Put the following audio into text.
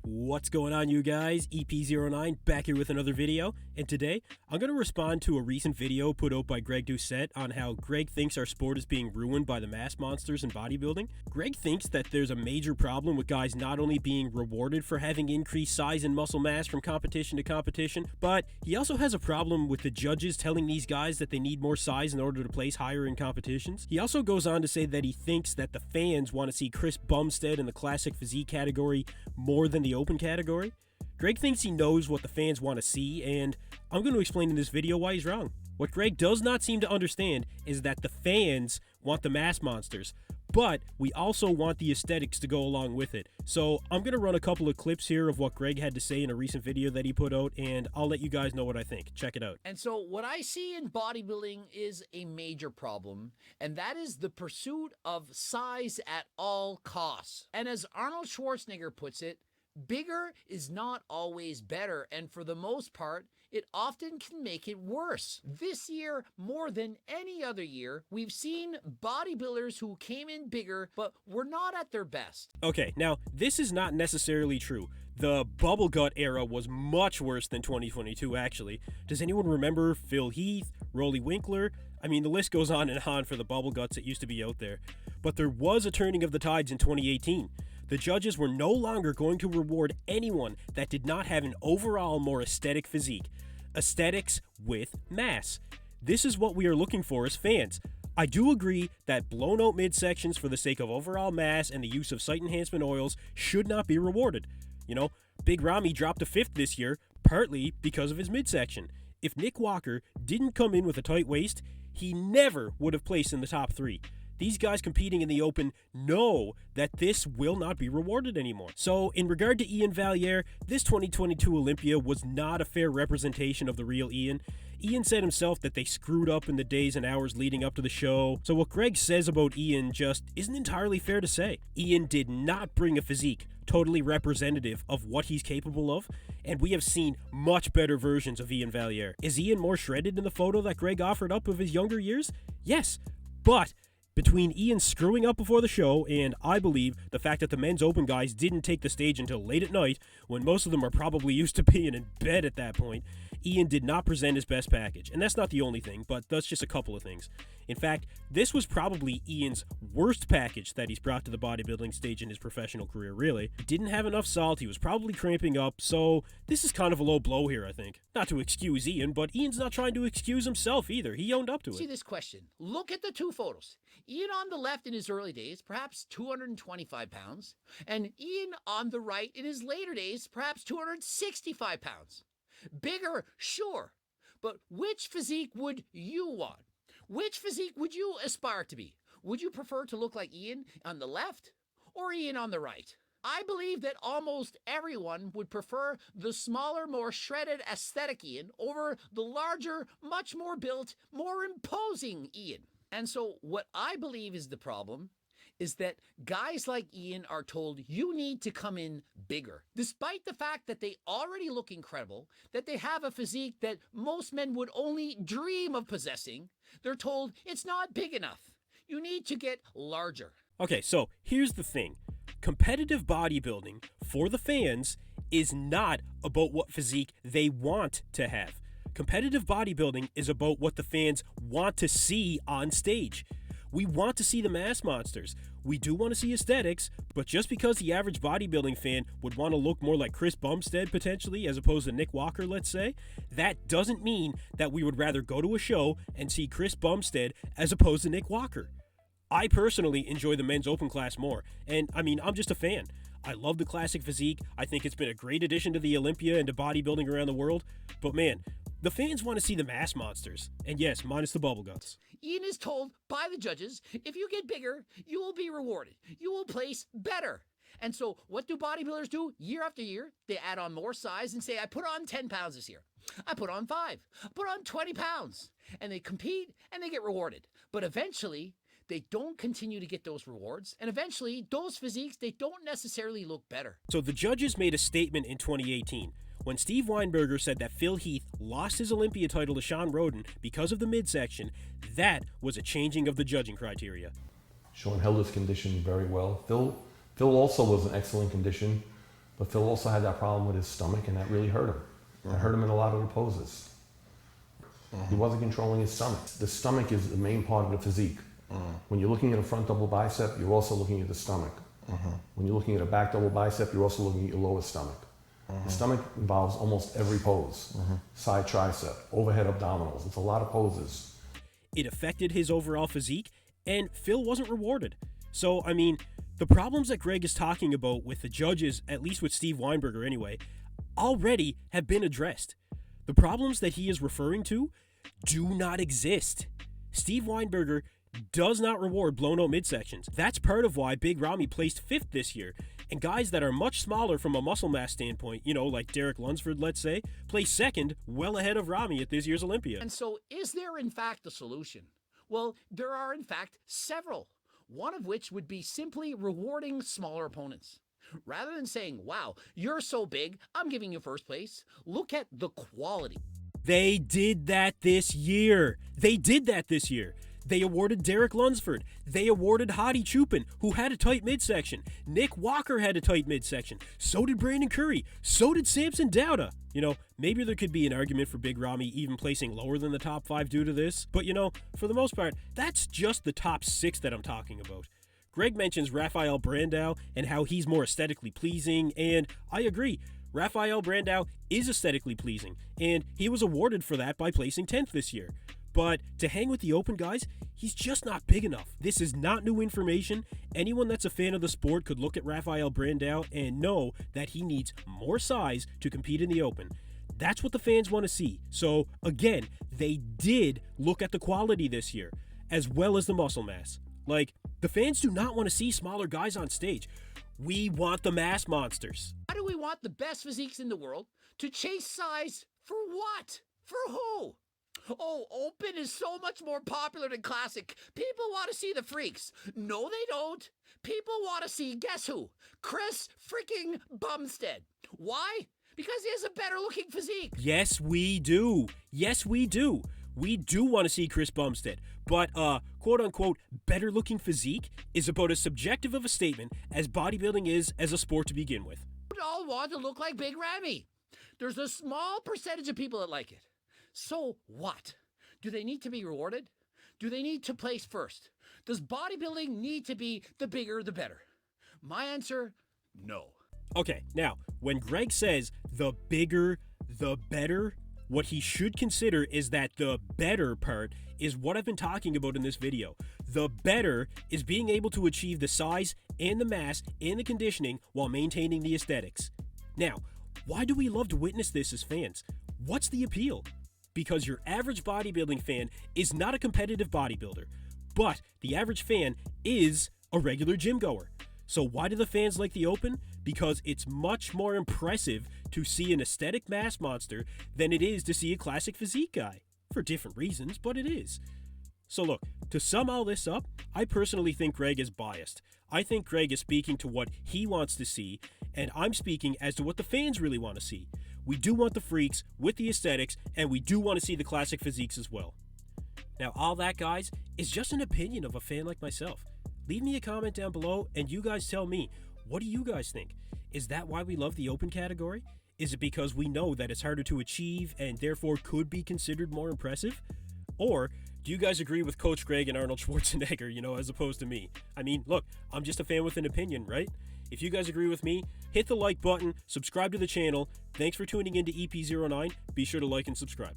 What's going on, you guys? EP09 back here with another video, and today I'm going to respond to a recent video put out by Greg Doucette on how Greg thinks our sport is being ruined by the mass monsters in bodybuilding. Greg thinks that there's a major problem with guys not only being rewarded for having increased size and muscle mass from competition to competition, but he also has a problem with the judges telling these guys that they need more size in order to place higher in competitions. He also goes on to say that he thinks that the fans want to see Chris Bumstead in the classic physique category more than the open category. Greg thinks he knows what the fans want to see, and I'm going to explain in this video why he's wrong. What Greg does not seem to understand is that the fans want the mass monsters, but we also want the aesthetics to go along with it. So I'm going to run a couple of clips here of what Greg had to say in a recent video that he put out, and I'll let you guys know what I think. Check it out. And so what I see in bodybuilding is a major problem, and that is the pursuit of size at all costs. And as Arnold Schwarzenegger puts it, bigger is not always better, and for the most part, it often can make it worse. This year, more than any other year, we've seen bodybuilders who came in bigger, but were not at their best. Okay, now, this is not necessarily true. The bubble gut era was much worse than 2022, actually. Does anyone remember Phil Heath, Rolly Winkler? I mean, the list goes on and on for the bubble guts that used to be out there. But there was a turning of the tides in 2018. The judges were no longer going to reward anyone that did not have an overall more aesthetic physique. Aesthetics with mass. This is what we are looking for as fans. I do agree that blown out midsections for the sake of overall mass and the use of site enhancement oils should not be rewarded. You know, Big Ramy dropped to 5th this year, partly because of his midsection. If Nick Walker didn't come in with a tight waist, he never would have placed in the top 3. These guys competing in the open know that this will not be rewarded anymore. So in regard to Ian Valliere, this 2022 Olympia was not a fair representation of the real Ian. Ian said himself that they screwed up in the days and hours leading up to the show. So what Greg says about Ian just isn't entirely fair to say. Ian did not bring a physique totally representative of what he's capable of, and we have seen much better versions of Ian Valliere. Is Ian more shredded in the photo that Greg offered up of his younger years? Yes, but between Ian screwing up before the show and, I believe, the fact that the men's open guys didn't take the stage until late at night, when most of them are probably used to being in bed at that point, Ian did not present his best package. And that's not the only thing, but that's just a couple of things. In fact, this was probably Ian's worst package that he's brought to the bodybuilding stage in his professional career, really. He didn't have enough salt, he was probably cramping up, so this is kind of a low blow here, I think. Not to excuse Ian, but Ian's not trying to excuse himself either. He owned up to it. See this question. Look at the two photos. Ian on the left in his early days, perhaps 225 pounds, and Ian on the right in his later days, perhaps 265 pounds. Bigger, sure, but which physique would you want? Which physique would you aspire to be? Would you prefer to look like Ian on the left or Ian on the right? I believe that almost everyone would prefer the smaller, more shredded aesthetic Ian over the larger, much more built, more imposing Ian. And so what I believe is the problem is that guys like Ian are told you need to come in bigger, despite the fact that they already look incredible, that they have a physique that most men would only dream of possessing. They're told it's not big enough. You need to get larger. Okay, so here's the thing. Competitive bodybuilding for the fans is not about what physique they want to have. Competitive bodybuilding is about what the fans want to see on stage. We want to see the mass monsters. We do want to see aesthetics, but just because the average bodybuilding fan would want to look more like Chris Bumstead potentially as opposed to Nick Walker, let's say, that doesn't mean that we would rather go to a show and see Chris Bumstead as opposed to Nick Walker. I personally enjoy the men's open class more, and I mean, I'm just a fan. I love the classic physique. I think it's been a great addition to the Olympia and to bodybuilding around the world, but man, the fans want to see the mass monsters. And yes, minus the bubble guts. Ian is told by the judges, if you get bigger, you will be rewarded. You will place better. And so what do bodybuilders do year after year? They add on more size and say, I put on 10 pounds this year. I put on 5. I put on 20 pounds. And they compete and they get rewarded. But eventually, they don't continue to get those rewards, and eventually, those physiques, they don't necessarily look better. So the judges made a statement in 2018 when Steve Weinberger said that Phil Heath lost his Olympia title to Sean Roden because of the midsection. That was a changing of the judging criteria. Sean held his condition very well. Phil also was in excellent condition. But Phil also had that problem with his stomach, and that really hurt him. It hurt him in a lot of the poses. He wasn't controlling his stomach. The stomach is the main part of the physique. When you're looking at a front double bicep, you're also looking at the stomach. When you're looking at a back double bicep, you're also looking at your lower stomach. The stomach involves almost every pose. Side tricep, overhead abdominals. It's a lot of poses. It affected his overall physique, and Phil wasn't rewarded. So, I mean, the problems that Greg is talking about with the judges, at least with Steve Weinberger anyway, already have been addressed. The problems that he is referring to do not exist. Steve Weinberger does not reward blown out midsections. That's part of why Big Ramy placed 5th this year, and guys that are much smaller from a muscle mass standpoint, you know, like Derek Lunsford, let's say, place 2nd, well ahead of Ramy at this year's Olympia. And so, is there in fact a solution? Well, there are in fact several. One of which would be simply rewarding smaller opponents. Rather than saying, wow, you're so big, I'm giving you first place, look at the quality. They did that this year. They awarded Derek Lunsford. They awarded Hadi Chupin, who had a tight midsection. Nick Walker had a tight midsection. So did Brandon Curry. So did Samson Dauda. You know, maybe there could be an argument for Big Ramy even placing lower than the top 5 due to this. But you know, for the most part, that's just the top 6 that I'm talking about. Greg mentions Rafael Brandao and how he's more aesthetically pleasing, and I agree. Rafael Brandao is aesthetically pleasing, and he was awarded for that by placing 10th this year. But to hang with the open guys, he's just not big enough. This is not new information. Anyone that's a fan of the sport could look at Rafael Brandao and know that he needs more size to compete in the open. That's what the fans want to see. So again, they did look at the quality this year, as well as the muscle mass. Like, the fans do not want to see smaller guys on stage. We want the mass monsters. Why do we want the best physiques in the world to chase size for what? For who? Oh, open is so much more popular than classic. People want to see the freaks. No, they don't. People want to see, guess who? Chris freaking Bumstead. Why? Because he has a better looking physique. Yes, we do. We do want to see Chris Bumstead. But, quote-unquote, better-looking physique is about as subjective of a statement as bodybuilding is as a sport to begin with. We all want to look like Big Ramy. There's a small percentage of people that like it. So what? Do they need to be rewarded? Do they need to place first? Does bodybuilding need to be the bigger the better? My answer, no. Okay, now, when Greg says the bigger the better, what he should consider is that the better part is what I've been talking about in this video. The better is being able to achieve the size and the mass and the conditioning while maintaining the aesthetics. Now, why do we love to witness this as fans? What's the appeal? Because your average bodybuilding fan is not a competitive bodybuilder, but the average fan is a regular gym goer. So why do the fans like the open? Because it's much more impressive to see an aesthetic mass monster than it is to see a classic physique guy. For different reasons, but it is. So look, to sum all this up, I personally think Greg is biased. I think Greg is speaking to what he wants to see, and I'm speaking as to what the fans really want to see. We do want the freaks with the aesthetics, and we do want to see the classic physiques as well. Now, all that, guys, is just an opinion of a fan like myself. Leave me a comment down below, and you guys tell me, what do you guys think? Is that why we love the open category? Is it because we know that it's harder to achieve and therefore could be considered more impressive? Or do you guys agree with Coach Greg and Arnold Schwarzenegger, you know, as opposed to me? I mean, look, I'm just a fan with an opinion, right? If you guys agree with me, hit the like button, subscribe to the channel. Thanks for tuning in to EP09. Be sure to like and subscribe.